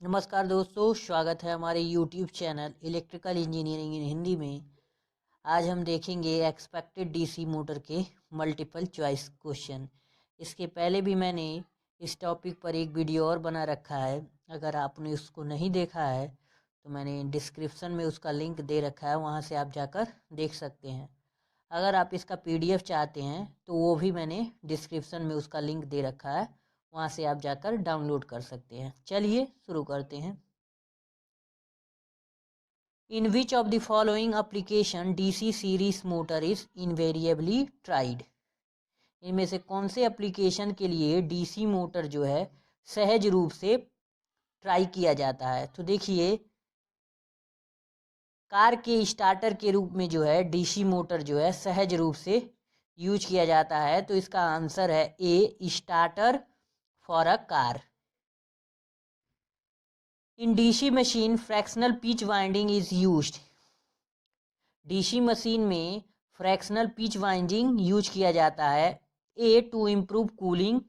नमस्कार दोस्तों, स्वागत है हमारे YouTube channel electrical engineering in Hindi में। आज हम देखेंगे एक्सपेक्टेड डीसी मोटर के मल्टीपल चॉइस क्वेश्चन। इसके पहले भी मैंने इस टॉपिक पर एक वीडियो और बना रखा है। अगर आपने उसको नहीं देखा है तो मैंने डिस्क्रिप्शन में उसका लिंक दे रखा है, वहाँ से आप जाकर देख सकते हैं। अगर आप इसका PDF चाहते हैं तो वो भी मैंने डिस्क्रिप्शन में उसका लिंक दे रखा है, वहाँ से आप जाकर डाउनलोड कर सकते हैं। चलिए शुरू करते हैं। In which of the following application DC series motor is invariably tried? इनमें से कौन से एप्लीकेशन के लिए डीसी मोटर जो है सहज रूप से ट्राई किया जाता है? तो देखिए, कार के स्टार्टर के रूप में जो है डीसी मोटर जो है सहज रूप से यूज किया जाता है। तो इसका आंसर है A, starter for a car. In DC machine fractional pitch winding is used. DC machine में फ्रैक्शनल पिच वाइंडिंग यूज किया जाता है। ए, टू इम्प्रूव कूलिंग,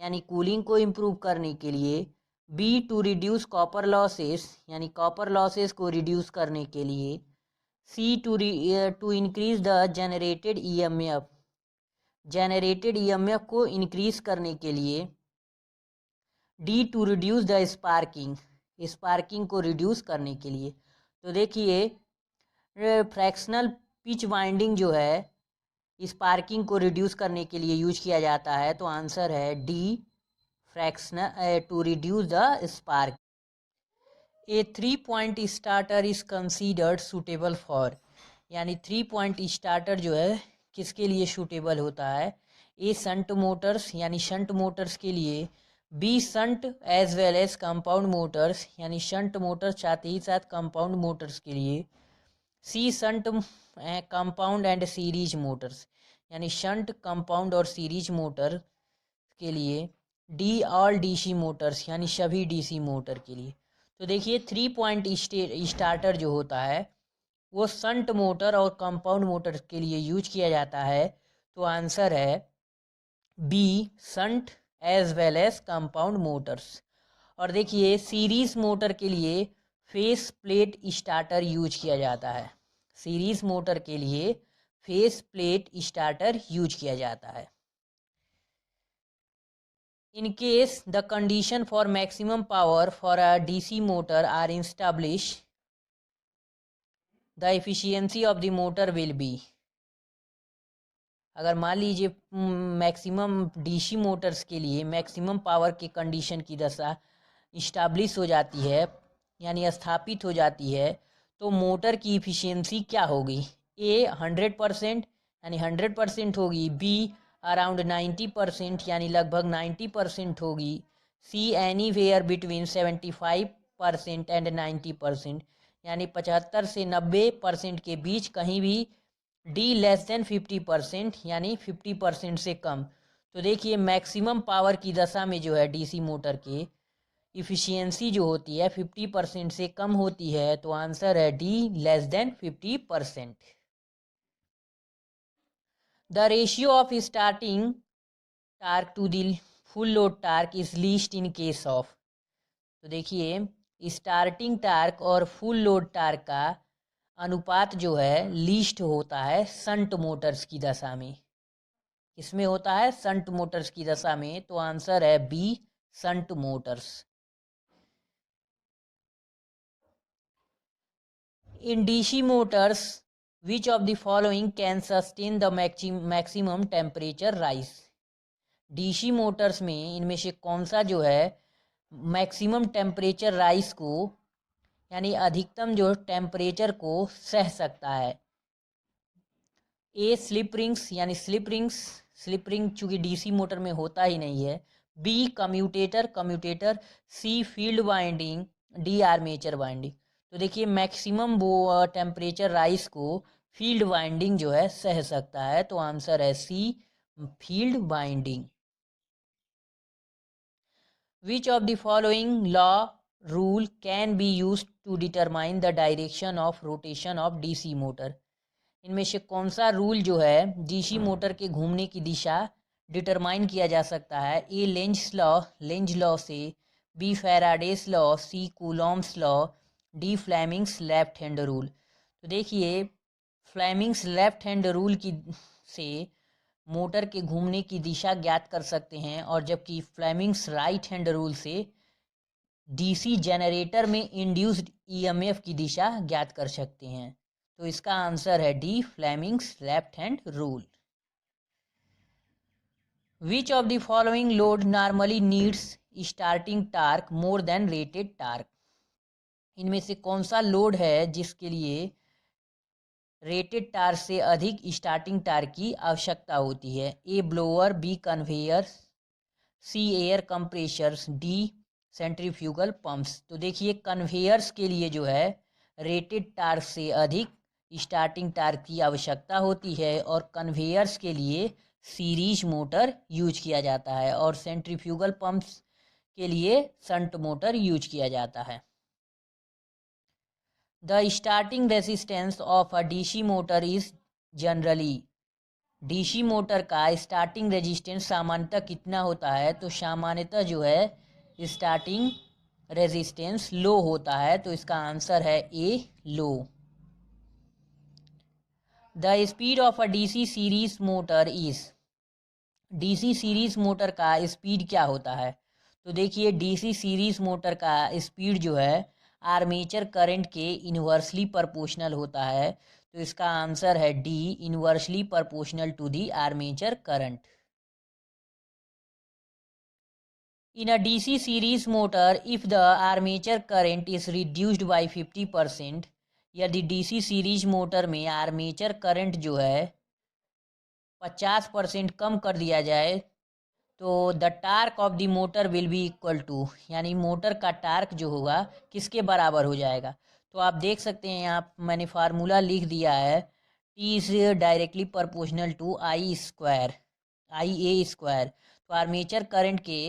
यानी कूलिंग को इम्प्रूव करने के लिए। B, to reduce copper losses, यानी कॉपर लॉसेस को रिड्यूस करने के लिए। C, to increase the generated EMF, generated EMF को इंक्रीज करने के लिए। D, to reduce the sparking, sparking को रिड्यूस करने के लिए। तो देखिए, फ्रैक्शनल पिच वाइंडिंग जो है स्पार्किंग को रिड्यूस करने के लिए यूज किया जाता है। तो आंसर है D, fractional to reduce the spark. A 3 point starter is considered suitable for, यानी 3 पॉइंट स्टार्टर जो है किसके लिए सूटेबल होता है? ए, शंट मोटर्स, यानी शंट मोटर्स के लिए। B, shunt as well as compound motors, यानी शंट मोटर्स साथ ही साथ कंपाउंड मोटर्स के लिए। C, shunt compound and series motors, यानी शंट, कंपाउंड और सीरीज मोटर के लिए। डी, ऑल डीसी मोटर्स, यानी सभी डीसी मोटर के लिए। तो देखिए, 3 पॉइंट स्टार्टर जो होता है वो शंट मोटर और कंपाउंड मोटर के लिए यूज किया जाता है। तो आंसर है B, shunt as well as compound motors. और देखिए, सीरीज मोटर के लिए फेस प्लेट स्टार्टर यूज किया जाता है। सीरीज मोटर के लिए फेस प्लेट स्टार्टर यूज किया जाता है। In case the condition for maximum power for a DC motor are established, the efficiency of the motor will be। अगर मान लीजिए मैक्सिमम डीसी मोटर्स के लिए मैक्सिमम पावर के कंडीशन की दशा इस्टाब्लिश हो जाती है, यानी स्थापित हो जाती है, तो मोटर की इफिशियंसी क्या होगी? ए, 100%, यानी 100% होगी। बी, अराउंड 90%, यानी लगभग 90% होगी। सी, एनी वेयर बिटवीन 75% एंड 90%, यानी 75 से 90% के बीच कहीं भी। डी, लेस देन 50%, यानी 50% से कम। तो देखिए, मैक्सिमम पावर की दशा में जो है डीसी मोटर के इफिशियंसी जो होती है 50% से कम होती है। तो आंसर है D, less than 50%। The ratio of starting torque to the full load torque is least in case of. तो देखिए, स्टार्टिंग टार्क और फुल लोड टार्क का अनुपात जो है लीस्ट होता है शंट मोटर्स की दशा में। किसमें होता है? शंट मोटर्स की दशा में। तो आंसर है B, shunt motors. In DC motors which of the following can sustain the maximum temperature rise. DC motors में इनमें से कौन सा जो है मैक्सिमम टेम्परेचर राइज को, यानी अधिकतम जो टेम्परेचर को सह सकता है? ए, स्लिप रिंग्स, यानी स्लिप रिंग्स, स्लिप रिंग चूंकि डीसी मोटर में होता ही नहीं है। B, commutator, commutator. C, field winding. D, armature winding. तो देखिए, मैक्सिमम वो टेम्परेचर राइज को फील्ड वाइंडिंग जो है सह सकता है। तो आंसर है C, field winding. Which of the following law rule can be use to determine the direction of rotation of DC motor. इनमें से कौन सा रूल जो है डीसी मोटर के घूमने की दिशा डिटरमाइन किया जा सकता है? A, Lenz law, Lenz law से। B Faraday's law, C Coulomb's law, D Fleming's left hand rule. तो देखिए फ्लेमिंग्स लेफ्ट हैंड रूल की से मोटर के घूमने की दिशा ज्ञात कर सकते हैं, और जबकि फ्लेमिंग्स राइट हैंड रूल से डीसी जनरेटर में इंड्यूस्ड ईएमएफ की दिशा ज्ञात कर सकते हैं। तो इसका आंसर है D Fleming's left hand rule. Which of the following load normally needs starting torque more than rated torque. इनमें से कौन सा लोड है जिसके लिए रेटेड टार्क से अधिक स्टार्टिंग टार्क की आवश्यकता होती है। A blower, B conveyor, C air compressors, D centrifugal pumps. तो देखिए कन्वेयर्स के लिए जो है रेटेड टार्क से अधिक स्टार्टिंग टार्क की आवश्यकता होती है, और कन्वेयर्स के लिए सीरीज मोटर यूज किया जाता है, और सेंट्रीफ्यूगल पंप्स के लिए शंट मोटर यूज किया जाता है। The starting resistance of a DC motor is generally. DC motor का स्टार्टिंग रेजिस्टेंस सामान्यतः कितना होता है। तो सामान्यतः जो है स्टार्टिंग रेजिस्टेंस लो होता है, तो इसका आंसर है A low. The speed of a DC series motor is. DC series motor का स्पीड क्या होता है। तो देखिए डीसी सीरीज मोटर का स्पीड जो है आर्मेचर करंट के इन्वर्सली प्रोपोर्शनल होता है, तो इसका आंसर है D inversely proportional to the armature current. In a DC series motor if the armature current is reduced by 50%, यदि डीसी सीरीज मोटर में आर्मेचर करंट जो है 50% कम कर दिया जाए, तो the torque of the motor will be equal to, यानी मोटर का टार्क जो होगा किसके बराबर हो जाएगा। तो आप देख सकते हैं यहाँ मैंने फार्मूला लिख दिया है, T is directly proportional to I square, I A square. तो आर्मेचर करंट के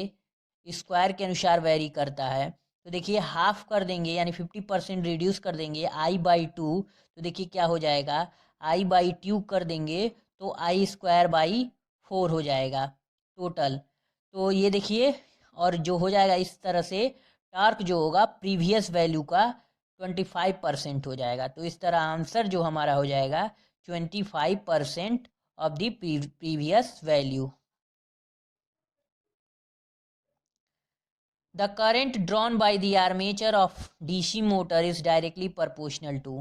स्क्वायर के अनुसार वेरी करता है। तो देखिए हाफ कर देंगे यानी 50% रिड्यूस कर देंगे I/2, तो देखिए क्या हो जाएगा I/2 कर देंगे तो I स्क्वायर बाई 4 हो जाएगा टोटल। तो ये देखिए और जो हो जाएगा इस तरह से टार्क जो होगा प्रीवियस वैल्यू का 25% हो जाएगा। तो इस तरह आंसर जो हमारा हो जाएगा 25% of the previous value. The current drawn by the armature of DC motor is directly proportional to।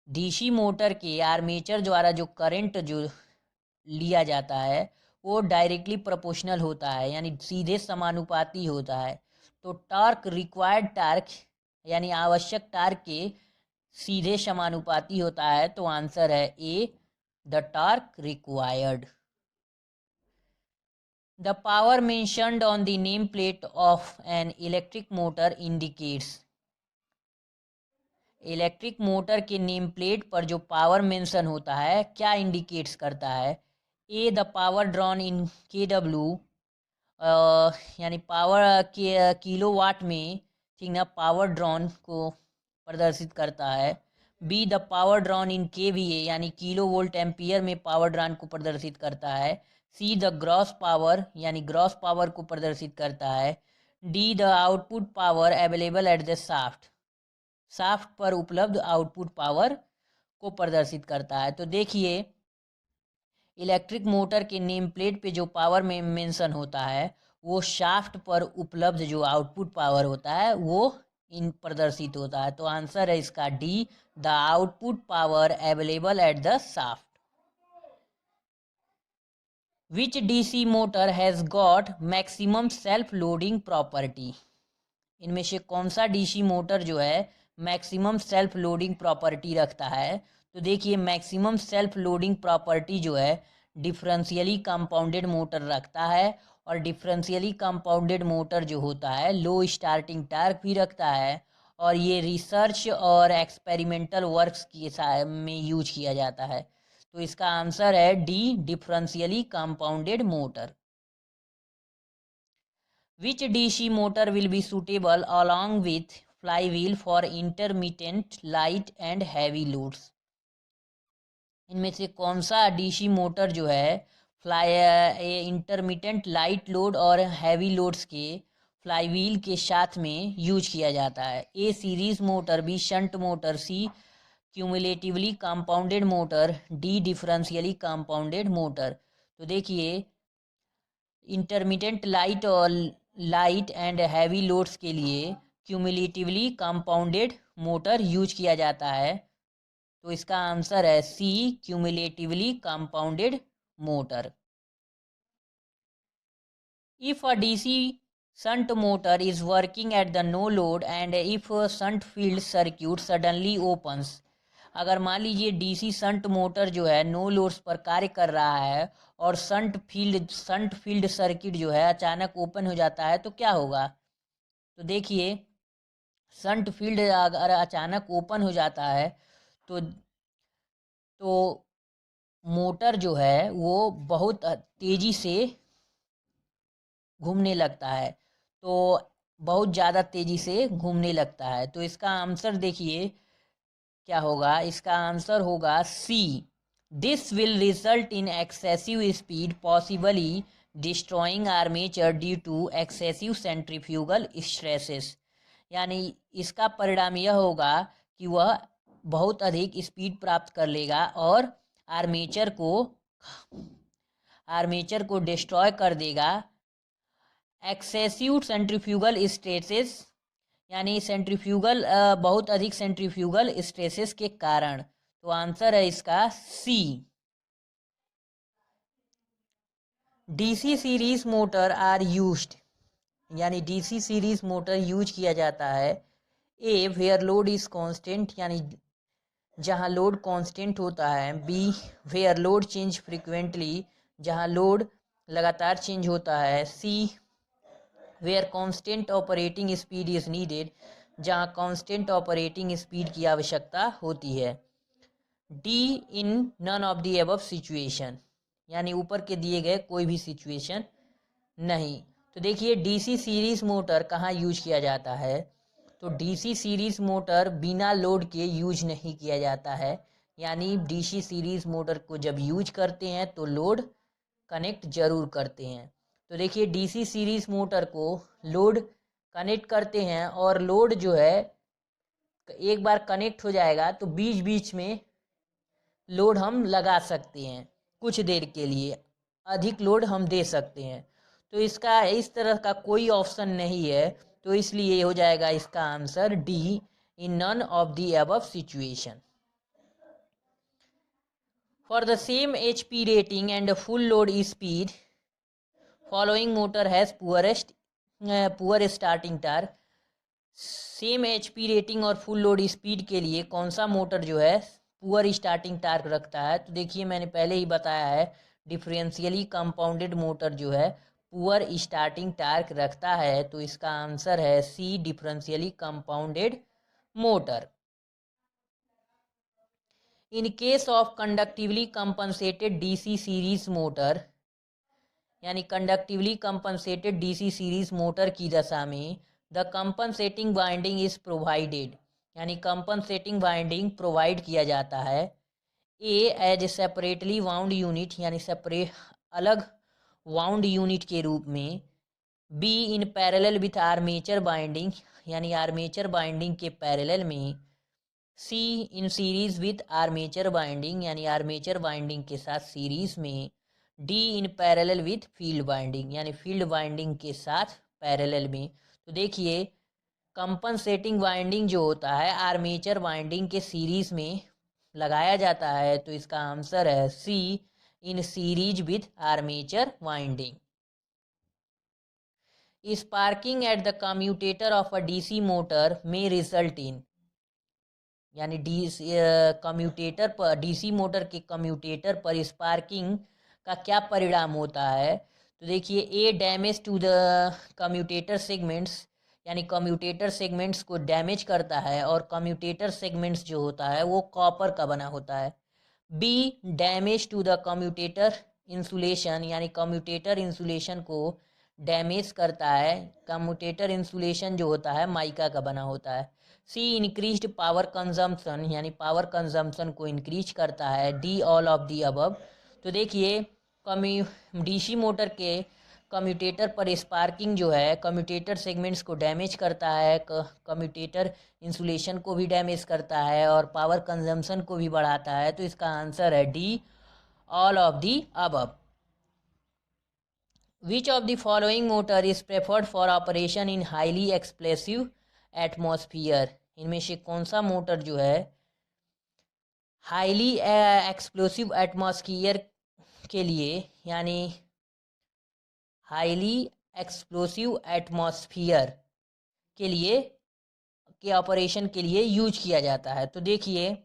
DC motor के आर्मेचर द्वारा जो करंट जो लिया जाता है वो डायरेक्टली प्रोपोर्शनल होता है, यानी सीधे समानुपाती होता है। तो टार्क रिक्वायर्ड टार्क यानी आवश्यक टार्क के सीधे समानुपाती होता है। तो आंसर है A the torque required. The power mentioned on the nameplate of an electric motor indicates। Electric motor के नेम प्लेट पर जो पावर मेंशन होता है क्या इंडिकेट्स करता है। A the power drawn in KW, यानी पावर के किलो वाट में, ठीक ना, पावर ड्रॉन को प्रदर्शित करता है। B the power drawn in KVA, यानी किलो वोल्ट एम्पियर में पावर ड्रॉन को प्रदर्शित करता है। सी द ग्रॉस पावर, यानी ग्रॉस पावर को प्रदर्शित करता है। D the output power available at the shaft, shaft पर उपलब्ध आउटपुट पावर को प्रदर्शित करता है। तो देखिए इलेक्ट्रिक मोटर के नेम प्लेट पे जो पावर में मेंशन होता है वो शाफ्ट पर उपलब्ध जो आउटपुट पावर होता है वो इन प्रदर्शित होता है। तो आंसर है इसका D the output power available at the shaft. Which DC motor has got maximum self loading property. इनमें से कौन सा डीसी मोटर जो है मैक्सिमम सेल्फ लोडिंग प्रॉपर्टी रखता है। तो देखिए मैक्सिमम सेल्फ लोडिंग प्रॉपर्टी जो है डिफरेंशियली कंपाउंडेड मोटर रखता है, और डिफरेंशियली कंपाउंडेड मोटर जो होता है लो स्टार्टिंग टार्क भी रखता है, और ये रिसर्च और एक्सपेरिमेंटल वर्क्स के में यूज किया जाता है। तो इसका आंसर है D differentially compounded motor. Which DC motor will be suitable along with flywheel for intermittent light and heavy loads। इनमें से कौन सा डीसी मोटर जो है इंटरमिटेंट लाइट लोड और हैवी लोड्स के फ्लाईव्हील के साथ में यूज किया जाता है। A series motor, B shunt motor, C cumulatively compounded motor, D differentially compounded motor. तो देखिए intermittent light and heavy loads के लिए क्यूमुलेटिवली कंपाउंडेड मोटर यूज किया जाता है। तो इसका आंसर है C cumulatively compounded motor. If a DC shunt motor is working at the no load and if a shunt field circuit suddenly opens, अगर मान लीजिए डीसी शंट मोटर जो है नो लोड्स पर कार्य कर रहा है और शंट फील्ड सर्किट जो है अचानक ओपन हो जाता है तो क्या होगा। तो देखिए शंट फील्ड अगर अचानक ओपन हो जाता है तो मोटर जो है वो बहुत तेज़ी से घूमने लगता है, तो बहुत ज़्यादा तेज़ी से घूमने लगता है। तो इसका आंसर देखिए क्या होगा, इसका आंसर होगा C. This will result in excessive speed possibly destroying armature due to excessive centrifugal stresses. यानी इसका परिणाम यह होगा कि वह बहुत अधिक स्पीड प्राप्त कर लेगा और आर्मेचर को डिस्ट्रॉय कर देगा एक्सेसिव सेंट्रीफ्यूगल स्ट्रेसेस, यानी सेंट्रीफ्यूगल बहुत अधिक सेंट्रीफ्यूगल स्ट्रेसेस के कारण। तो आंसर है इसका C. DC series motor are used, यानी डीसी सीरीज मोटर यूज किया जाता है। A where load is constant, यानी जहां लोड कांस्टेंट होता है। B where load change frequently, जहां लोड लगातार चेंज होता है। C where constant operating speed is needed, जहां कांस्टेंट ऑपरेटिंग स्पीड की आवश्यकता होती है। D in none of the above situation, यानी ऊपर के दिए गए कोई भी सिचुएशन नहीं। तो देखिए डीसी सीरीज मोटर कहाँ यूज किया जाता है, तो डीसी सीरीज मोटर बिना लोड के यूज नहीं किया जाता है। यानी डीसी सीरीज मोटर को जब यूज करते हैं तो लोड कनेक्ट जरूर करते हैं। तो देखिए डीसी सीरीज मोटर को लोड कनेक्ट करते हैं और लोड जो है एक बार कनेक्ट हो जाएगा तो बीच बीच में लोड हम लगा सकते हैं, कुछ देर के लिए अधिक लोड हम दे सकते हैं। तो इसका इस तरह का कोई ऑप्शन नहीं है, तो इसलिए हो जाएगा इसका answer D in none of the above situation. For the same HP rating and full load speed following motor has poor starting torque. Same HP rating और फुल लोड स्पीड के लिए कौन सा मोटर जो है पुअर स्टार्टिंग टार्क रखता है। तो देखिए मैंने पहले ही बताया है डिफरेंशियली कंपाउंडेड मोटर जो है पुअर स्टार्टिंग टार्क रखता है। तो इसका आंसर है C differentially compounded motor. In case of conductively compensated DC series motor, यानी conductively compensated DC series motor की दशा में the compensating winding is provided, यानी कंपनसेटिंग वाइंडिंग प्रोवाइड किया जाता है। A as separately wound unit, यानी अलग वाउंड यूनिट के रूप में। B in parallel with armature binding, यानी आर्मेचर बाइंडिंग के पैरेलल में। C in series with armature binding, यानी आर्मेचर बाइंडिंग के साथ सीरीज में। D in parallel with field binding, यानी फील्ड बाइंडिंग के साथ पैरेलल में। तो देखिए कंपनसेटिंग वाइंडिंग जो होता है आर्मेचर वाइंडिंग के सीरीज में लगाया जाता है। तो इसका आंसर है C in series with armature winding. Sparking at the commutator of a DC motor में रिजल्ट इन, यानी कम्यूटेटर पर डीसी मोटर के कम्यूटेटर पर स्पार्किंग का क्या परिणाम होता है। तो देखिए A damage to the commutator segments, यानी कम्यूटेटर सेगमेंट्स को डैमेज करता है और कम्यूटेटर सेगमेंट्स जो होता है वो कॉपर का बना होता है। B damage to the commutator insulation, यानी कम्यूटेटर इंसुलेशन को डैमेज करता है। कम्यूटेटर इंसुलेशन जो होता है माइका का बना होता है। सी इंक्रीज्ड पावर कंजम्पशन, यानी पावर कंजम्पशन को इंक्रीज करता है। D all of the above. तो देखिए डीसी मोटर के कम्यूटेटर पर स्पार्किंग जो है कम्यूटेटर सेगमेंट्स को डैमेज करता है, कम्यूटेटर इंसुलेशन को भी डैमेज करता है और पावर कंजम्पशन को भी बढ़ाता है। तो इसका आंसर है D, all of the above. Which of the following motor is preferred for operation in highly explosive atmosphere? इनमें से कौन सा मोटर जो है हाईली एक्सप्लोसिव एटमॉस्फियर के लिए, यानी हाईली एक्सप्लोसिव एटमॉस्फियर के लिए के ऑपरेशन के लिए यूज किया जाता है? तो देखिए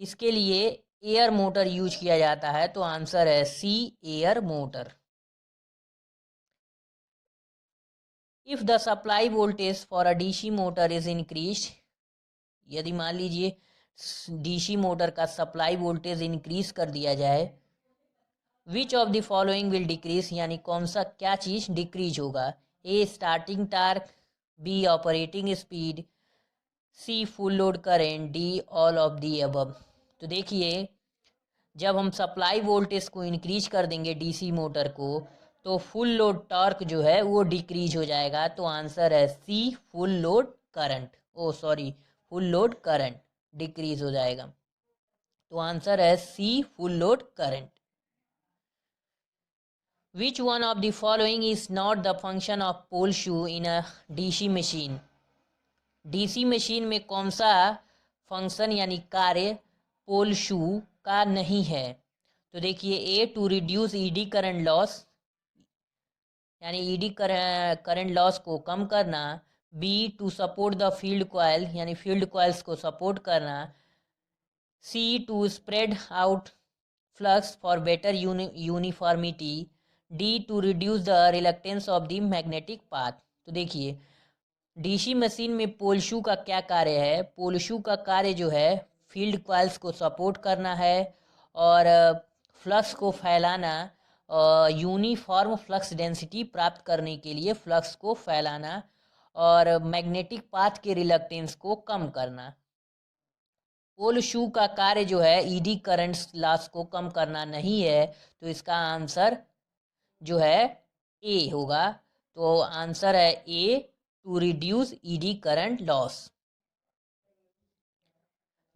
इसके लिए एयर मोटर यूज किया जाता है। तो आंसर है C, air motor. If the supply voltage for a DC motor is increase, यदि मान लीजिए डीसी मोटर का सप्लाई वोल्टेज इंक्रीज कर दिया जाए, which of the following will decrease, यानी कौन सा क्या चीज़ डिक्रीज होगा? A starting torque, B operating speed, C full load current, D all of the above. तो देखिए जब हम सप्लाई वोल्टेज को इंक्रीज कर देंगे डीसी मोटर को, तो फुल लोड टॉर्क जो है वो डिक्रीज हो जाएगा। तो आंसर है C, full load current, full load current decrease हो जाएगा। तो आंसर है C, full load current. Which one of the following is not the function of pole shoe in a DC machine? DC machine में कौन सा function यानी कार्य पोल शू का नहीं है? तो देखिए A to reduce eddy current loss, यानी ईडी करंट लॉस को कम करना, B to support the field coil, यानी फील्ड कॉयल्स को सपोर्ट करना, C to spread out flux for better uniformity, D to reduce the reluctance of the magnetic path. तो देखिए DC machine में पोल शू का क्या कार्य है? पोल शू का कार्य जो है फील्ड कॉइल्स को सपोर्ट करना है और फ्लक्स को फैलाना, यूनिफॉर्म फ्लक्स डेंसिटी प्राप्त करने के लिए फ्लक्स को फैलाना और मैग्नेटिक पाथ के रिलक्टेंस को कम करना। पोल शू का कार्य जो है ईडी करंट लॉस को कम करना नहीं है। तो इसका आंसर जो है ए होगा। तो आंसर है A, to reduce eddy current loss.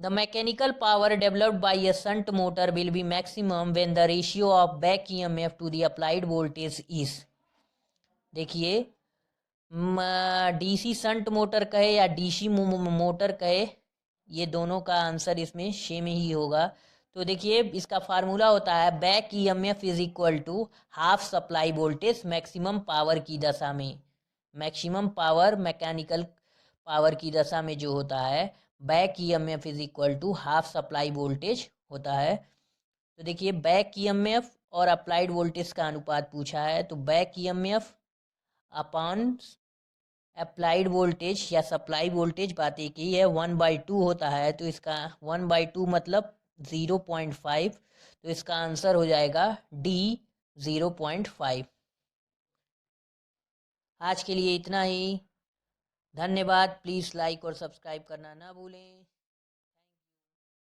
The mechanical power developed by a shunt motor will be maximum when the ratio of back EMF to the applied voltage is। देखिए डीसी शंट मोटर कहे या DC motor कहे, ये दोनों का answer इसमें same ही होगा। तो देखिए इसका फार्मूला होता है back EMF is equal to half supply voltage maximum power की दशा में। मैक्सिमम पावर मैकेनिकल पावर की दशा में जो होता है back EMF is equal to half supply voltage होता है। तो देखिए बैक ईएमएफ और अप्लाइड वोल्टेज का अनुपात पूछा है, तो back EMF upon applied voltage या सप्लाई वोल्टेज बात एक ही है, 1/2 होता है। तो इसका 1/2 मतलब 0.5। तो इसका आंसर हो जाएगा डी, 0.5। आज के लिए इतना ही, धन्यवाद। प्लीज़ लाइक और सब्सक्राइब करना ना भूलें।